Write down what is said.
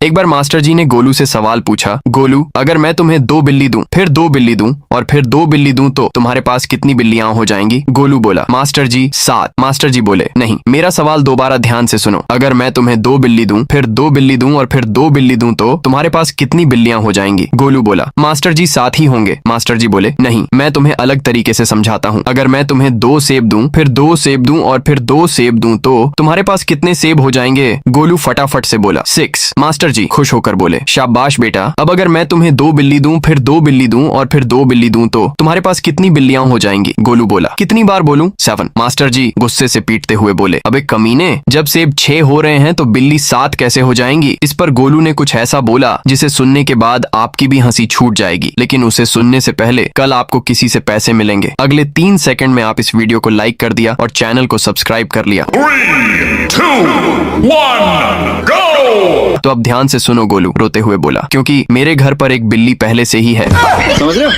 एक बार मास्टर जी ने गोलू से सवाल पूछा, गोलू अगर मैं तुम्हें 2 बिल्ली दूं, फिर 2 बिल्ली दूं और फिर 2 बिल्ली दूं तो तुम्हारे पास कितनी बिल्लियां हो जाएंगी? गोलू बोला, मास्टर जी 7। मास्टर जी बोले, नहीं, मेरा सवाल दोबारा ध्यान से सुनो। अगर मैं तुम्हें 2 बिल्ली दूं, फिर 2 बिल्ली दूं और फिर 2 बिल्ली दूं तो तुम्हारे पास कितनी बिल्लियां हो जाएंगी? गोलू बोला, मास्टर जी 7 ही होंगे। मास्टर जी बोले, नहीं, मैं तुम्हें अलग तरीके से समझाता हूँ। अगर मैं तुम्हें 2 सेब दूं, फिर 2 सेब दूं और फिर 2 सेब दूं तो तुम्हारे पास कितने सेब हो जाएंगे? गोलू फटाफट से बोला, 6। मास्टर जी खुश होकर बोले, शाबाश बेटा। अब अगर मैं तुम्हें 2 बिल्ली दूं, फिर 2 बिल्ली दूं और फिर 2 बिल्ली दूं तो तुम्हारे पास कितनी बिल्लियां हो जाएंगी? गोलू बोला, कितनी बार बोलूं? 7। मास्टर जी गुस्से से पीटते हुए बोले, अबे कमीने, जब सेब 6 हो रहे हैं तो बिल्ली 7 कैसे हो जाएंगी? इस पर गोलू ने कुछ ऐसा बोला जिसे सुनने के बाद आपकी भी हंसी छूट जाएगी, लेकिन उसे सुनने से पहले कल आपको किसी से पैसे मिलेंगे। अगले 3 सेकंड में आप इस वीडियो को लाइक कर दिया और चैनल को सब्सक्राइब कर लिया। 3, 2, 1, go! तो अब ध्यान से सुनो, गोलू रोते हुए बोला, क्योंकि मेरे घर पर एक बिल्ली पहले से ही है। समझ रहे हो?